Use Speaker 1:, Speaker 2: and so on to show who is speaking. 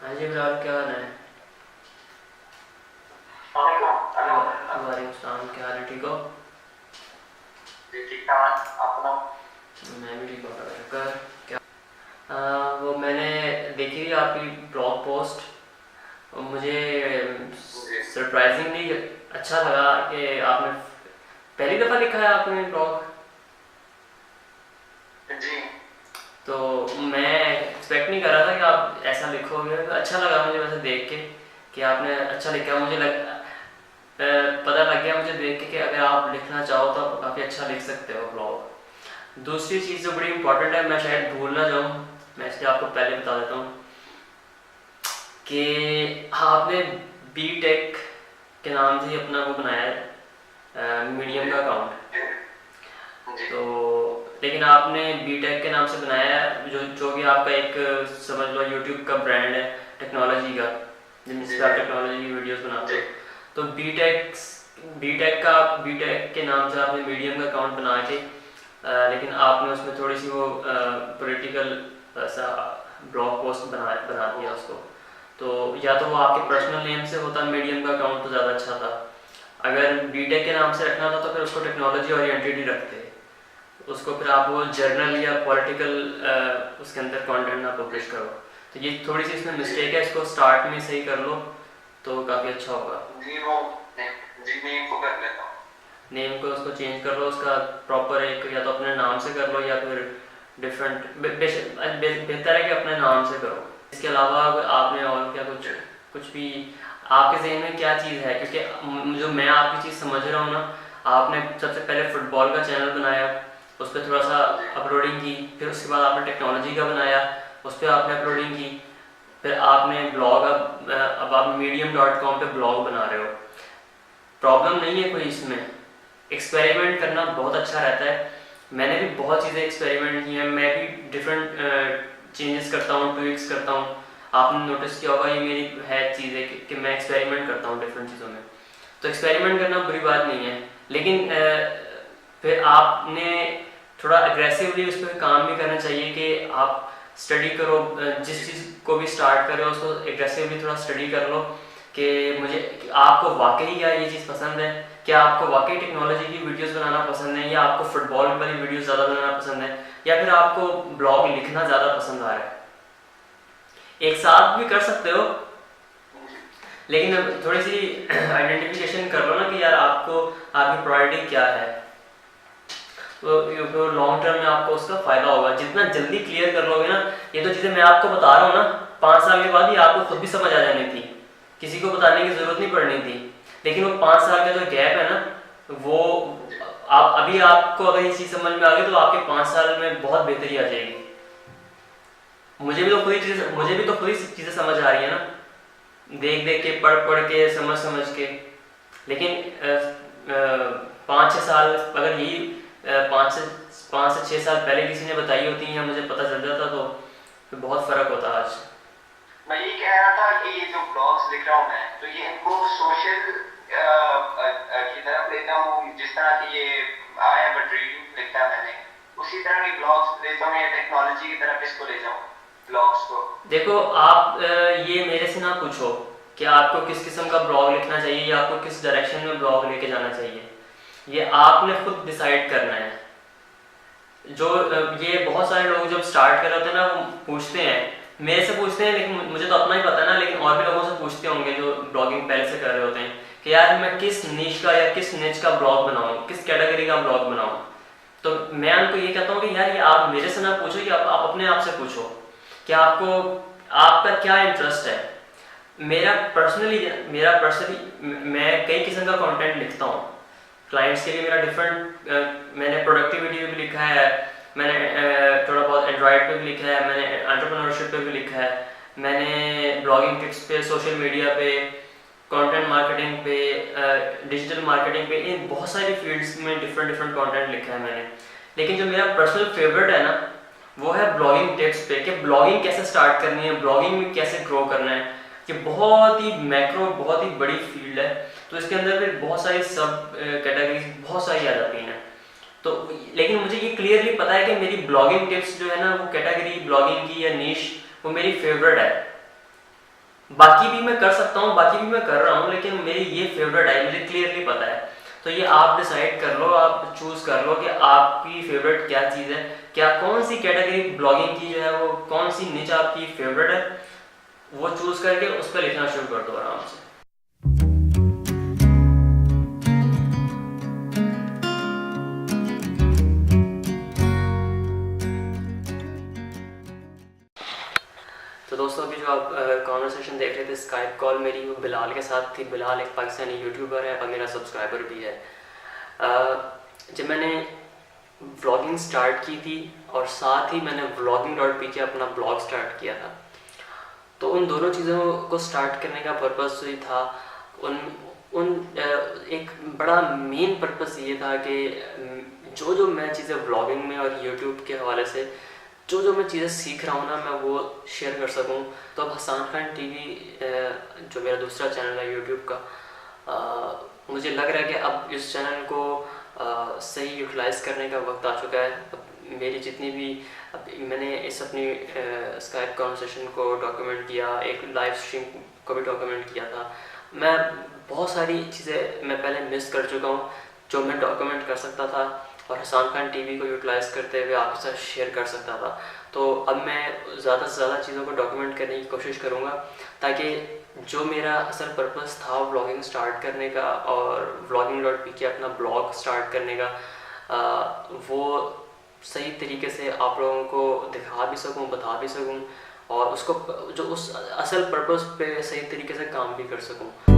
Speaker 1: हाँ जी बिलाल, क्या हाल है? वालेकुम सलाम, क्या हाल है? ठीक हो? मैं भी ठीक हूँ कर क्या। वो मैंने देखी थी आपकी ब्लॉग पोस्ट, और मुझे सरप्राइजिंगली अच्छा लगा कि आपने पहली दफ़ा लिखा है आपने ब्लॉग। तो मैं एक्सपेक्ट नहीं कर रहा था कि आप ऐसा लिखोगे, तो अच्छा लगा मुझे वैसे देख के कि आपने अच्छा लिखा। पता लग गया मुझे देख के कि अगर आप लिखना चाहो तो आप काफ़ी अच्छा लिख सकते हो ब्लॉग। दूसरी चीज़ जो बड़ी इंपॉर्टेंट है, मैं शायद भूल ना जाऊँ, मैं इसलिए आपको पहले बता देता हूँ कि हाँ, आपने बी टेक के नाम से ही अपना वो बनाया है, मीडियम का अकाउंट। तो लेकिन आपने बी टेक के नाम से बनाया है, जो कि आपका एक समझ लो यूट्यूब का ब्रांड है टेक्नोलॉजी का, जिस पर आप टेक्नोलॉजी की वीडियोस बनाते हो। तो बी टेक के नाम से आपने मीडियम का अकाउंट बना के लेकिन आपने उसमें थोड़ी सी वो पॉलिटिकल सा ब्लॉग पोस्ट बना दिया उसको। तो या तो वो आपके पर्सनल नेम से होता मीडियम का अकाउंट तो ज़्यादा अच्छा था। अगर बी टेक के नाम से रखना था तो फिर उसको टेक्नोलॉजी ओरिएंटेड ही रखते, उसको फिर आप वो जर्नल या पॉलिटिकल उसके अंदर कंटेंट ना पब्लिश करो। तो ये थोड़ी सी इसमें मिस्टेक है, इसको स्टार्ट में सही कर लो तो काफ़ी अच्छा होगा। नेम को उसको चेंज कर लो, उसका प्रॉपर एक या तो अपने नाम से कर लो या फिर डिफरेंट बेहतर है कि अपने नाम से करो। इसके अलावा आपने और क्या कुछ कुछ भी आपके जहन में क्या चीज़ है, क्योंकि जो मैं आपकी चीज़ समझ रहा हूँ ना, आपने सबसे पहले फुटबॉल का चैनल बनाया, उस पर थोड़ा सा अपलोडिंग की, फिर उसके बाद आपने टेक्नोलॉजी का बनाया, उस पर आपने अपलोडिंग की, फिर आपने ब्लॉग अब आप medium.com पे ब्लॉग बना रहे हो। प्रॉब्लम नहीं है कोई इसमें, एक्सपेरिमेंट करना बहुत अच्छा रहता है। मैंने भी बहुत चीज़ें एक्सपेरिमेंट की हैं, मैं भी डिफरेंट चेंजेस करता हूँ, ट्विक्स करता हूँ। आपने नोटिस किया होगा, ये मेरी है चीज़ है कि मैं एक्सपेरिमेंट करता हूँ डिफरेंट चीज़ों में। तो एक्सपेरिमेंट करना बुरी बात नहीं है, लेकिन फिर आपने थोड़ा अग्रेसिवली उस पर काम भी करना चाहिए कि आप स्टडी करो, जिस चीज़ को भी स्टार्ट करो उसको एग्रेसिवली थोड़ा स्टडी कर लो कि कि आपको वाकई क्या ये चीज़ पसंद है, क्या आपको वाकई टेक्नोलॉजी की वीडियोस बनाना पसंद है, या आपको फुटबॉल वाली वीडियोस ज़्यादा बनाना पसंद है, या फिर आपको ब्लॉग लिखना ज़्यादा पसंद आ रहा है। एक साथ भी कर सकते हो, लेकिन थोड़ी सी आइडेंटिफिकेशन कर लो ना कि यार आपको आपकी प्रायोरिटी क्या है। तो लॉन्ग टर्म में आपको उसका फायदा होगा, जितना जल्दी क्लियर कर लोगे ना। ये तो चीज़ें मैं आपको बता रहा हूँ ना, 5 साल के बाद ही आपको खुद भी समझ आ जानी थी, किसी को बताने की ज़रूरत नहीं पड़नी थी। लेकिन वो 5 साल का जो गैप है ना, वो आप अभी आपको अगर ये चीज़ समझ में आ गई तो आपके 5 साल में बहुत बेहतरी आ जाएगी। मुझे भी तो खुद ही चीज़ें समझ आ रही है ना, देख देख के, पढ़ पढ़ के, समझ समझ के। लेकिन 5-6 साल अगर यही 5 से 6 साल पहले किसी ने बताई होती या मुझे पता चल जाता तो बहुत फ़र्क होता आज।
Speaker 2: मैं ये कह रहा था कि ये जो ब्लॉग्स लिख रहा हूँ मैं, तो ये इनको सोशल की तरफ लेता हूँ, जिस तरह की ये आया बट रीडिंग लिखा है मैंने, उसी तरह के ब्लॉग्स लेता हूँ, या टेक्नोलॉजी की तरफ इसको ले जाऊँ ब्लॉग्स को।
Speaker 1: देखो आप ये मेरे से ना पूछो कि आपको किस किस्म का ब्लॉग लिखना चाहिए या आपको किस डायरेक्शन में ब्लॉग लेके जाना चाहिए, ये आपने खुद डिसाइड करना है। जो ये बहुत सारे लोग जब स्टार्ट कर रहे होते हैं ना, वो पूछते हैं, मेरे से पूछते हैं, लेकिन मुझे तो अपना ही पता है ना, लेकिन और भी लोगों से पूछते होंगे जो ब्लॉगिंग पहले से कर रहे होते हैं कि यार मैं किस नीश का या किस निच का ब्लॉग बनाऊँ, किस कैटेगरी का ब्लॉग बनाऊँ। तो मैं उनको ये कहता हूँ कि यार ये आप मेरे से ना पूछो, कि आप अपने आप से पूछो कि आपको आपका क्या इंटरेस्ट है। मेरा पर्सनली मैं कई किस्म का कंटेंट लिखता हूँ क्लाइंट्स के लिए। मेरा डिफरेंट मैंने प्रोडक्टिविटी पे भी लिखा है, मैंने थोड़ा बहुत एंड्रॉयड पे भी लिखा है, मैंने एंटरप्रेन्योरशिप पे भी लिखा है, मैंने ब्लॉगिंग टिप्स पे, सोशल मीडिया पे, कंटेंट मार्केटिंग पे, डिजिटल मार्केटिंग पे, इन बहुत सारी फील्ड्स में डिफरेंट कंटेंट लिखा है मैंने। लेकिन जो मेरा पर्सनल फेवरेट है ना, वो है ब्लॉगिंग टिप्स पे, कि ब्लॉगिंग कैसे स्टार्ट करनी है, ब्लॉगिंग में कैसे ग्रो करना है। कि बहुत ही मैक्रो, बहुत ही बड़ी फील्ड है, तो इसके अंदर फिर बहुत सारी सब कैटेगरीज बहुत सारी आ जाती हैं। तो लेकिन मुझे ये क्लियरली पता है कि मेरी ब्लॉगिंग टिप्स जो है ना, वो कैटेगरी ब्लॉगिंग की या नीश, वो मेरी फेवरेट है। बाकी भी मैं कर सकता हूँ, बाकी भी मैं कर रहा हूँ, लेकिन मेरी ये फेवरेट है, मुझे क्लियरली पता है। तो ये आप डिसाइड कर लो, आप चूज़ कर लो कि आपकी फेवरेट क्या चीज़ है, क्या कौन सी कैटेगरी ब्लॉगिंग की जो है वो कौन सी निच आपकी फेवरेट है, वो चूज़ करके उस पर लिखना शुरू कर दो आराम से। तो दोस्तों अभी जो आप कॉन्वर्सेशन देख रहे थे स्काइप कॉल मेरी, वो बिलाल के साथ थी। बिलाल एक पाकिस्तानी यूट्यूबर है और मेरा सब्सक्राइबर भी है। जब मैंने व्लॉगिंग स्टार्ट की थी और साथ ही मैंने vlogging.pk अपना ब्लॉग स्टार्ट किया था, तो उन दोनों चीज़ों को स्टार्ट करने का पर्पस ही था, उन उन एक बड़ा मेन पर्पस ये था कि जो जो मैं चीज़ें व्लॉगिंग में और यूट्यूब के हवाले से जो जो मैं चीज़ें सीख रहा हूँ ना, मैं वो शेयर कर सकूँ। तो अब हसन खान टीवी जो मेरा दूसरा चैनल है यूट्यूब का, मुझे लग रहा है कि अब इस चैनल को सही यूटिलाइज़ करने का वक्त आ चुका है। अब मेरी जितनी भी मैंने इस अपनी स्काइप कॉन्वर्सेशन को डॉक्यूमेंट किया, एक लाइव स्ट्रीम को भी डॉक्यूमेंट किया था। मैं बहुत सारी चीज़ें मैं पहले मिस कर चुका हूँ जो मैं डॉक्यूमेंट कर सकता था और हसन खान टीवी को यूटिलाइज़ करते हुए आपके साथ शेयर कर सकता था। तो अब मैं ज़्यादा से ज़्यादा चीज़ों को डॉक्यूमेंट करने की कोशिश करूँगा, ताकि जो मेरा असल पर्पस था व्लॉगिंग स्टार्ट करने का और vlogging.pk अपना ब्लॉग स्टार्ट करने का, वो सही तरीके से आप लोगों को दिखा भी सकूं, बता भी सकूं और उसको जो उस असल पर्पस पे सही तरीके से काम भी कर सकूं।